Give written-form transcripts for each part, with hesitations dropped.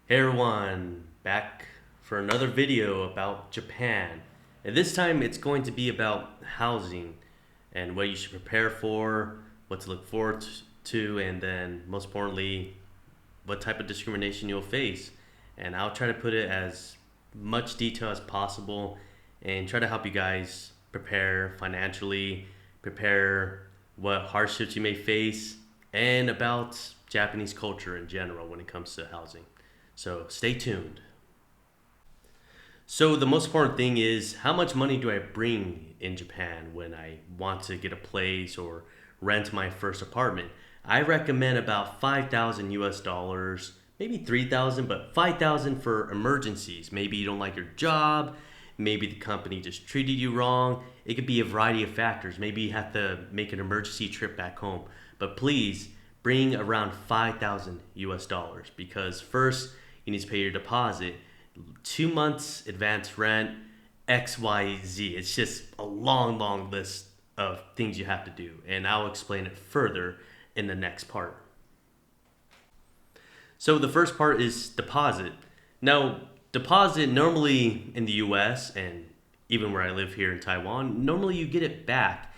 Hey everyone, back for another video about Japan. And this time it's going to be about housing and what you should prepare for, what to look forward to, and then most importantly, what type of discrimination you'll face. And I'll try to put it as much detail as possible and try to help you guys prepare financially, prepare what hardships you may face, and about Japanese culture in general when it comes to housing. So stay tuned. So the most important thing is how much money do I bring in Japan when I want to get a place or rent my first apartment? I recommend about 5,000 US dollars, maybe 3,000, but 5,000 for emergencies. Maybe you don't like your job, maybe the company just treated you wrong. It could be a variety of factors. Maybe you have to make an emergency trip back home. But please bring around 5,000 US dollars because first you need to pay your deposit, 2 months advance rent, XYZ. It's just a long, long list of things you have to do, and I'll explain it further in the next part. So the first part is deposit. Now, deposit normally in the US and even where I live here in Taiwan, normally you get it back.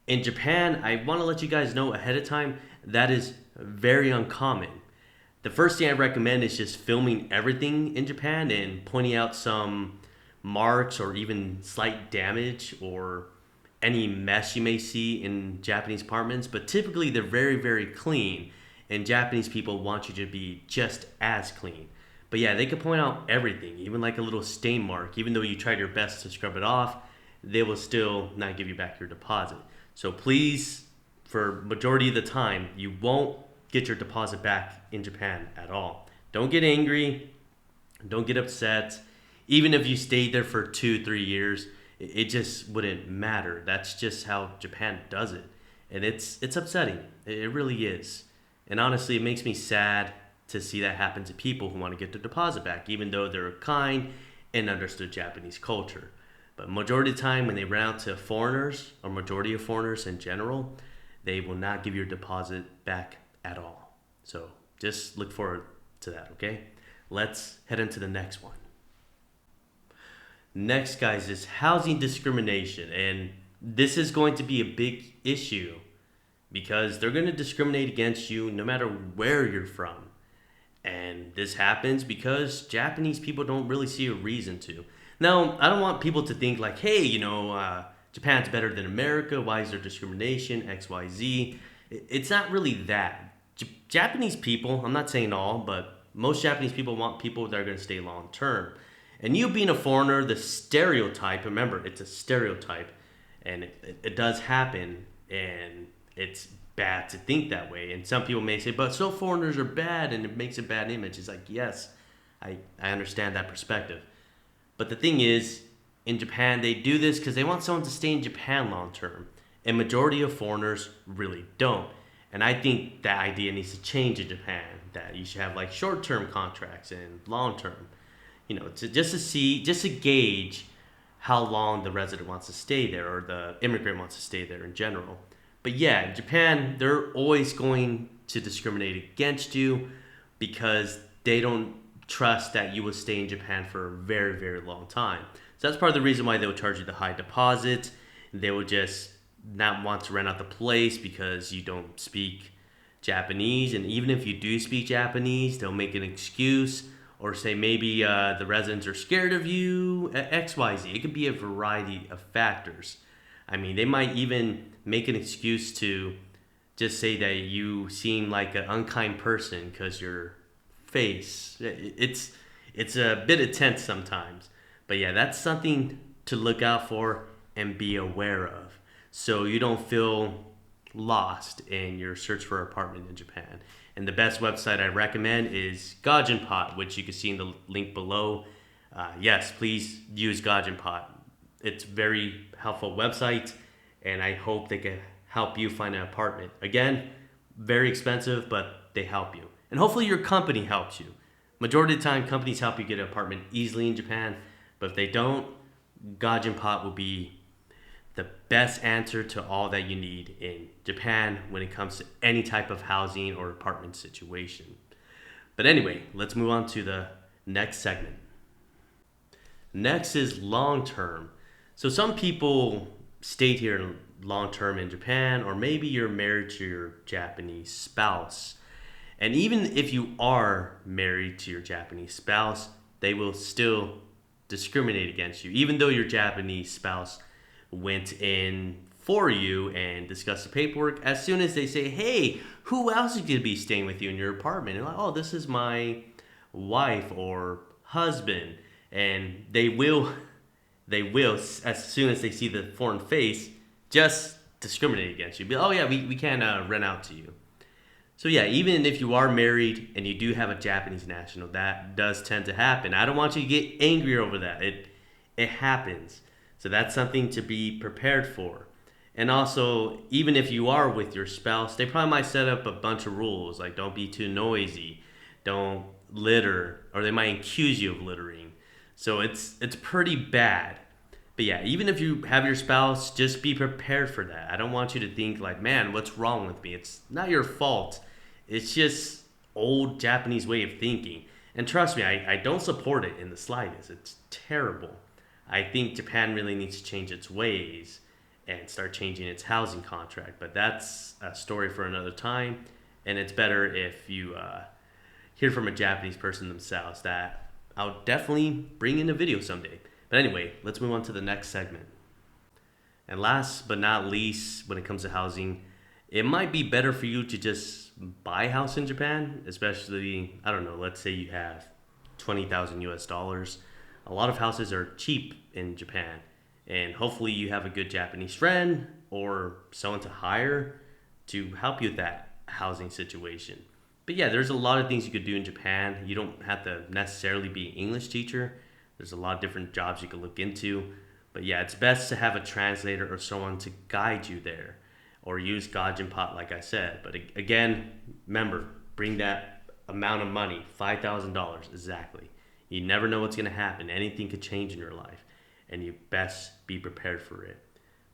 In Japan, I want to let you guys know ahead of time that is very uncommon. The first thing I recommend is just filming everything in Japan and pointing out some marks or even slight damage or any mess you may see in Japanese apartments. But typically, they're very, very clean, and Japanese people want you to be just as clean. But yeah, they could point out everything, even like a little stain mark. Even though you tried your best to scrub it off, they will still not give you back your deposit. So please, for majority of the time, you won't get your deposit back in Japan at all. Don't get angry, don't get upset. Even if you stayed there for 2, 3 years, it just wouldn't matter. That's just how Japan does it. And it's upsetting. It really is. And honestly, it makes me sad to see that happen to people who want to get their deposit back, even though they're kind and understood Japanese culture. But majority of the time when they rent out to foreigners, or majority of foreigners in general, they will not give your deposit back at all. So just look forward to that, okay? Let's head into the next one. Next, guys, is housing discrimination. And this is going to be a big issue because they're going to discriminate against you no matter where you're from. And this happens because Japanese people don't really see a reason to. Now, I don't want people to think like, hey, Japan's better than America. Why is there discrimination? XYZ. It's not really that. Japanese people, I'm not saying all, but most Japanese people want people that are going to stay long term. And you being a foreigner, the stereotype, remember, it's a stereotype, and it does happen, and it's bad to think that way. And some people may say, but so foreigners are bad, and it makes a bad image. It's like, yes, I understand that perspective. But the thing is, in Japan, they do this because they want someone to stay in Japan long term. And majority of foreigners really don't. And I think that idea needs to change in Japan, that you should have like short-term contracts and long-term, just to gauge how long the resident wants to stay there or the immigrant wants to stay there in general. But yeah, in Japan, they're always going to discriminate against you because they don't trust that you will stay in Japan for a very, very long time. So that's part of the reason why they will charge you the high deposit. They will just not want to rent out the place because you don't speak Japanese. And even if you do speak Japanese, they'll make an excuse or say maybe the residents are scared of you, XYZ. It could be a variety of factors. I mean, they might even make an excuse to just say that you seem like an unkind person because your face. It's a bit intense sometimes. But yeah, that's something to look out for and be aware of so you don't feel lost in your search for an apartment in Japan. And the best website I recommend is Gajinpot, which you can see in the link below. Yes, please use Gajinpot. It's very helpful website, and I hope they can help you find an apartment. Again, very expensive, but they help you. And hopefully your company helps you. Majority of the time, companies help you get an apartment easily in Japan, but if they don't, Gajinpot will be the best answer to all that you need in Japan when it comes to any type of housing or apartment situation. But anyway, let's move on to the next segment. Next is long term. So some people stayed here long term in Japan, or maybe you're married to your Japanese spouse. And even if you are married to your Japanese spouse, they will still discriminate against you, even though your Japanese spouse went in for you and discussed the paperwork. As soon as they say, "Hey, who else is going to be staying with you in your apartment?" And like, "Oh, this is my wife or husband," and they will as soon as they see the foreign face just discriminate against you. Be, "Oh yeah, we can't rent out to you." So yeah, even if you are married and you do have a Japanese national, that does tend to happen. I don't want you to get angry over that. It happens. So that's something to be prepared for. And also, even if you are with your spouse, they probably might set up a bunch of rules like don't be too noisy, don't litter, or they might accuse you of littering. So it's pretty bad. But yeah, even if you have your spouse, just be prepared for that. I don't want you to think like, "Man, what's wrong with me?" It's not your fault. It's just old Japanese way of thinking. And trust me, I don't support it in the slightest. It's terrible. I think Japan really needs to change its ways and start changing its housing contract. But that's a story for another time. And it's better if you hear from a Japanese person themselves. That I'll definitely bring in a video someday. But anyway, let's move on to the next segment. And last but not least, when it comes to housing, it might be better for you to just buy a house in Japan, especially, I don't know, let's say you have 20,000 US dollars. A lot of houses are cheap in Japan, and hopefully you have a good Japanese friend or someone to hire to help you with that housing situation. But yeah, there's a lot of things you could do in Japan. You don't have to necessarily be an English teacher. There's a lot of different jobs you could look into. But yeah, it's best to have a translator or someone to guide you there, or use Gajinpat like I said. But again, remember, bring that amount of money, $5,000 exactly. You never know what's going to happen. Anything could change in your life, and you best be prepared for it.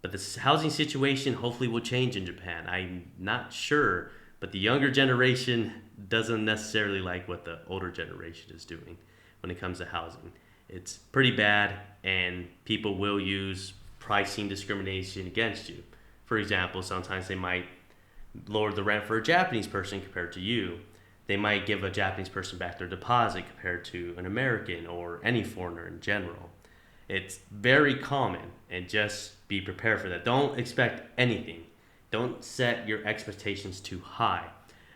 But this housing situation hopefully will change in Japan. I'm not sure, but the younger generation doesn't necessarily like what the older generation is doing when it comes to housing. It's pretty bad, and people will use pricing discrimination against you. For example, sometimes they might lower the rent for a Japanese person compared to you. They might give a Japanese person back their deposit compared to an American or any foreigner in general. It's very common, and just be prepared for that. Don't expect anything. Don't set your expectations too high.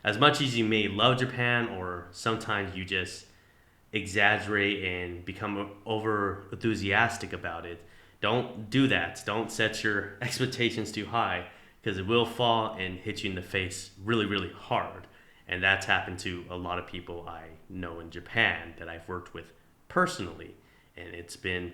As much as you may love Japan, or sometimes you just exaggerate and become over enthusiastic about it, don't do that. Don't set your expectations too high, because it will fall and hit you in the face really, really hard. And that's happened to a lot of people I know in Japan that I've worked with personally. And it's been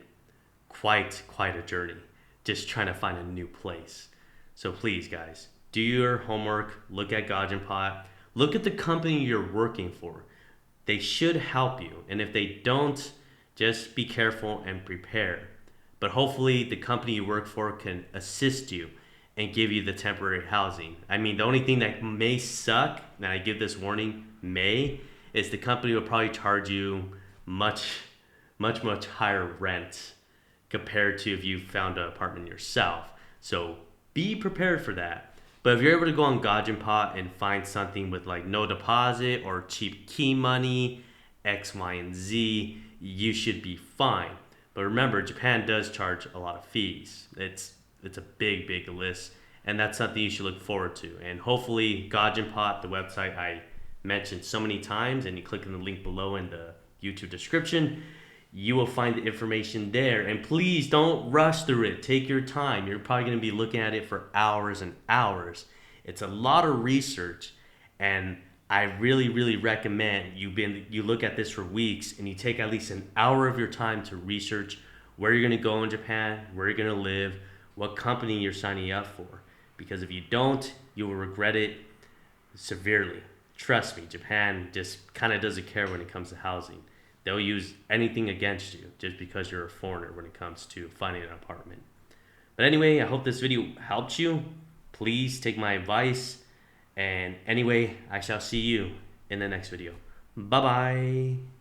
quite a journey just trying to find a new place. So please, guys, do your homework, look at Gajinpat, look at the company you're working for. They should help you. And if they don't, just be careful and prepare. But hopefully the company you work for can assist you and give you the temporary housing. I mean, the only thing that may suck, and I give this warning, is the company will probably charge you much higher rent compared to if you found an apartment yourself. So be prepared for that. But if you're able to go on Gajinpat and find something with like no deposit or cheap key money, X, Y, and Z, you should be fine. But remember, Japan does charge a lot of fees. It's a big list, and that's something you should look forward to. And hopefully Gajinpat, the website I mentioned so many times, and you click on the link below in the YouTube description, you will find the information there. And please don't rush through it. Take your time. You're probably going to be looking at it for hours and hours. It's a lot of research, and I really recommend you look at this for weeks and you take at least an hour of your time to research where you're going to go in Japan, where you're going to live, what company you're signing up for. Because if you don't, you will regret it severely. Trust me, Japan just kind of doesn't care when it comes to housing. They'll use anything against you just because you're a foreigner when it comes to finding an apartment. But anyway, I hope this video helped you. Please take my advice. And anyway, I shall see you in the next video. Bye-bye.